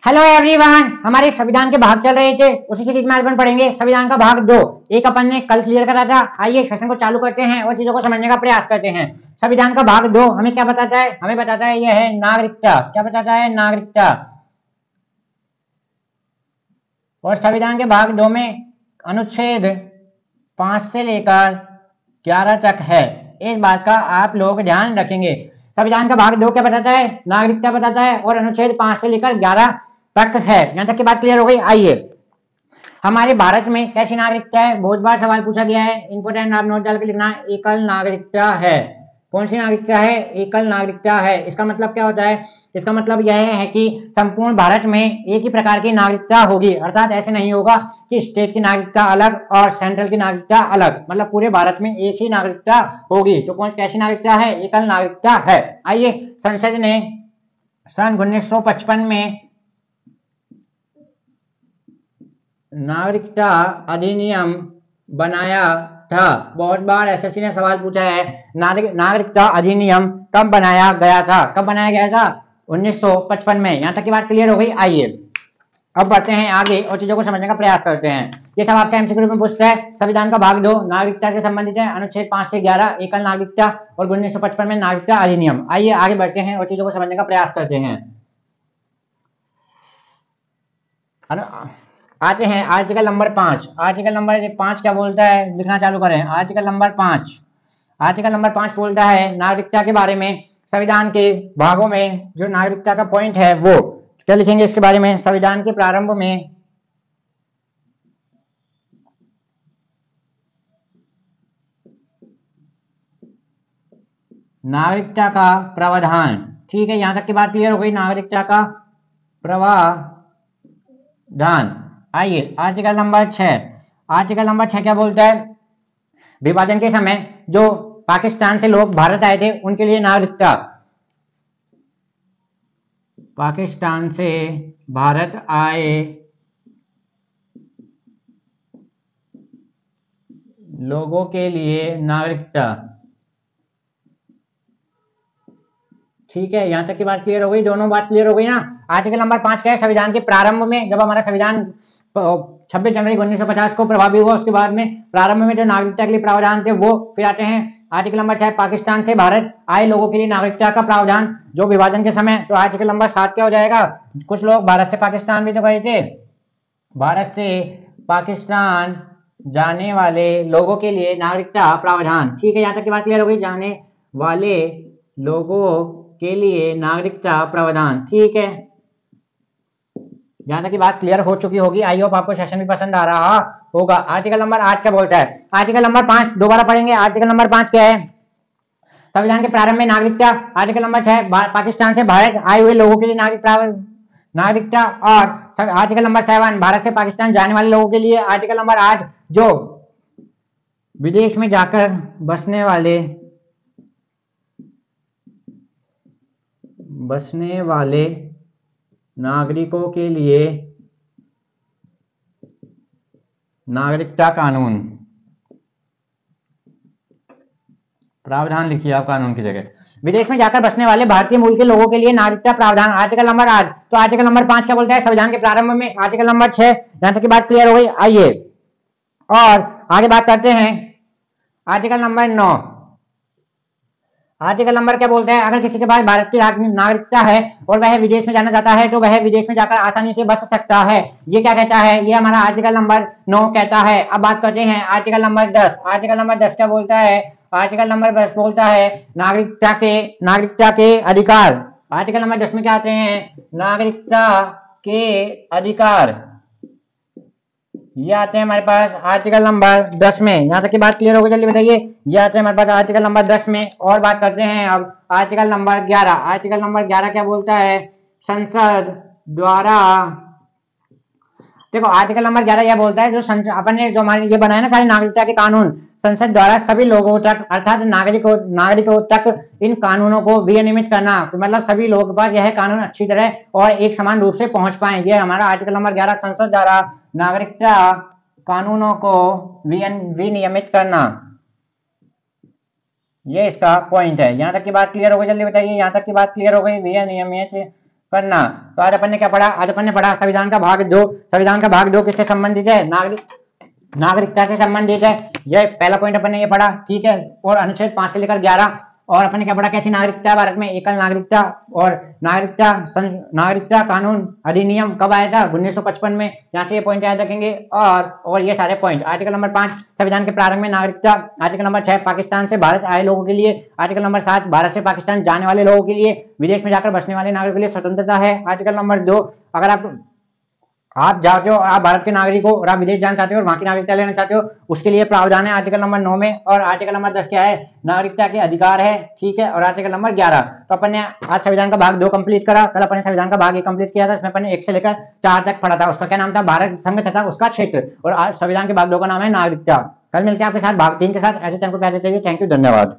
Hello everyone, हमारे संविधान के भाग चल रहे थे, उसी सीरीज में अपन पढ़ेंगे संविधान का भाग 2। एक अपन ने कल क्लियर करा था। आइए सेशन को चालू करते हैं और चीजों को समझने का प्रयास करते हैं। संविधान का भाग 2 हमें क्या बताता है? हमें बताता है यह है नागरिकता। क्या बताता है? नागरिकता। और संविधान के भाग 2 में अनुच्छेद 5 से लेकर 11 तक है। इस बात का आप लोग ध्यान रखेंगे। संविधान का भाग 2 क्या बताता है? नागरिकता बताता है और अनुच्छेद 5 से लेकर 11 तक है। यहां तक की बात क्लियर हो गई। आइए, हमारे भारत में कैसी नागरिकता है? बहुत बार सवाल पूछा गया है। इंपोर्टेंट आप नोट डाल के लिखना, एकल नागरिकता है। कौन सी नागरिकता है? एकल नागरिकता है। इसका मतलब क्या होता है? इसका मतलब यह है कि संपूर्ण भारत में एक ही प्रकार की नागरिकता होगी, अर्थात ऐसे नहीं होगा कि स्टेट की नागरिकता अलग और सेंट्रल की नागरिकता अलग, मतलब पूरे भारत में एक ही नागरिकता होगी। तो कौन कैसी नागरिकता है? एकल नागरिकता है। आइए, संसद ने सन 1955 में नागरिकता अधिनियम बनाया था। बहुत बार एसएससी ने सवाल पूछा है, नागरिकता अधिनियम कब बनाया गया था? कब बनाया गया था? 1955 में। यहां तक की बात क्लियर हो गई। आइए अब बढ़ते हैं आगे और चीजों को समझने का प्रयास करते हैं। ये सब आपका एमसीक्यू में पूछता है। संविधान का भाग 2 नागरिकता से संबंधित है। अनुच्छेद 5 से 11 एकल नागरिकता और 1955 में नागरिकता अधिनियम। आइए आगे बढ़ते हैं और चीजों को समझने का प्रयास करते हैं। आते हैं आर्टिकल नंबर 5। आर्टिकल नंबर 5 क्या बोलता है? लिखना चालू करें। Article number 5। आर्टिकल नंबर 5 बोलता है नागरिकता के बारे में। संविधान के भागों में जो नागरिकता का पॉइंट है वो क्या लिखेंगे इसके बारे में? संविधान के प्रारंभ में नागरिकता का प्रावधान। ठीक है, यहां तक की बात क्लियर हो गई। नागरिकता का प्रावधान। आइए आर्टिकल नंबर 6। आर्टिकल नंबर 6 क्या बोलता है? विभाजन के समय जो पाकिस्तान से लोग भारत आए थे उनके लिए नागरिकता। पाकिस्तान से भारत आए लोगों के लिए नागरिकता। ठीक है, यहां तक की बात क्लियर हो गई। दोनों बात क्लियर हो गई ना। आर्टिकल नंबर 5 क्या है? संविधान के प्रारंभ में, जब हमारा संविधान 26 जनवरी 1950 को प्रभावी हुआ, उसके बाद में प्रारंभ में जो नागरिकता के लिए प्रावधान थे वो फिर आते हैं। आर्टिकल नंबर 6 पाकिस्तान से भारत आए लोगों के लिए नागरिकता का प्रावधान जो विभाजन के समय। तो आर्टिकल नंबर 7 क्या हो जाएगा? कुछ लोग भारत से पाकिस्तान भी तो गए थे। भारत से पाकिस्तान जाने वाले लोगों के लिए नागरिकता प्रावधान। ठीक है, यहां तक की बात क्लियर हो गई। जाने वाले लोगों के लिए नागरिकता प्रावधान। ठीक है, यहां तक की बात क्लियर हो चुकी होगी। आई होप आपको सेशन भी पसंद आ रहा होगा। आर्टिकल नंबर 8 क्या बोलता है? आर्टिकल नंबर 5 दोबारा पढ़ेंगे। आर्टिकल नंबर 5 क्या है? संविधान के प्रारंभ में नागरिकता। आर्टिकल नंबर 6 पाकिस्तान से भारत आए हुए लोगों के लिए नागरिकता। और आर्टिकल नंबर 7 भारत से पाकिस्तान जाने वाले लोगों के लिए। आर्टिकल नंबर 8 जो विदेश में जाकर बसने वाले नागरिकों के लिए नागरिकता कानून। प्रावधान लिखिए आप कानून की जगह। विदेश में जाकर बसने वाले भारतीय मूल के लोगों के लिए नागरिकता प्रावधान। Article number 8। तो आर्टिकल नंबर 5 क्या बोलता है? संविधान के प्रारंभ में। आर्टिकल नंबर 6 यहां तक की बात क्लियर हो गई। आइए और आगे बात करते हैं। Article number 9। आर्टिकल नंबर क्या बोलता है? अगर किसी के पास भारत की नागरिकता है और वह विदेश में जाना चाहता है तो वह विदेश में जाकर आसानी से बस सकता है। ये क्या कहता है? ये हमारा आर्टिकल नंबर 9 कहता है। अब बात करते हैं आर्टिकल नंबर 10। आर्टिकल नंबर 10 क्या बोलता है? आर्टिकल नंबर 10 बोलता है नागरिकता के अधिकार। आर्टिकल नंबर 10 में क्या आते हैं? नागरिकता के अधिकार ये आते हैं हमारे पास आर्टिकल नंबर 10 में। यहां तक की बात क्लियर हो गई? जल्दी बताइए। ये आते हैं हमारे पास आर्टिकल नंबर 10 में। और बात करते हैं अब आर्टिकल नंबर 11। आर्टिकल नंबर 11 क्या बोलता है? संसद द्वारा। देखो, आर्टिकल नंबर 11 यह बोलता है जो अपन ने जो हमारे ये बनाया ना सारी नागरिकता के कानून, संसद द्वारा सभी लोगों तक अर्थात नागरिकों तक इन कानूनों को विनियमित करना। मतलब सभी लोगों के पास यह कानून अच्छी तरह और एक समान रूप से पहुंच पाए। यह हमारा आर्टिकल नंबर 11 संसद द्वारा नागरिकता कानूनों को विनियमित करना, ये इसका पॉइंट है। यहां तक की बात क्लियर हो गई? जल्दी बताइए। यहां तक की बात क्लियर हो गई? विनियमित करना। तो आज अपन ने क्या पढ़ा? आज अपन ने पढ़ा संविधान का भाग 2। संविधान का भाग 2 किससे संबंधित है? नागरिकता से संबंधित है। ये पहला पॉइंट अपन ने ये पढ़ा, ठीक है। और अनुच्छेद 5 से लेकर 11 और अपन ने क्या पढ़ा? कैसी नागरिकता भारत में? एकल नागरिकता। और नागरिकता कानून अधिनियम कब आया था? 1955 में। यहाँ से ये पॉइंट याद रखेंगे। और ये सारे पॉइंट। आर्टिकल नंबर 5 संविधान के प्रारंभ में नागरिकता। आर्टिकल नंबर 6 पाकिस्तान से भारत आए लोगों के लिए। आर्टिकल नंबर 7 भारत से पाकिस्तान जाने वाले लोगों के लिए, विदेश में जाकर बसने वाले नागरिकों के लिए स्वतंत्रता है। आर्टिकल नंबर 2 अगर आप चाहते हो, आप भारत के नागरिक हो और आप विदेश जाना चाहते हो और वहां की नागरिकता लेना चाहते हो, उसके लिए प्रावधान है आर्टिकल नंबर 9 में। और आर्टिकल नंबर 10 क्या है? नागरिकता के अधिकार है, ठीक है। और आर्टिकल नंबर 11। तो अपन ने आज संविधान का भाग 2 कंप्लीट करा। कल अपन ने संविधान का भाग 1 कंप्लीट किया था। इसमें अपन ने 1 से लेकर 4 तक पढ़ा था। उसका क्या नाम था? भारत संघ तथा उसका क्षेत्र। और आज संविधान के भाग 2 का नाम है नागरिकता। कल मिलते हैं आपके साथ भाग 3 के साथ। ऐसे चैनल को प्यार देते रहिए। थैंक यू, धन्यवाद।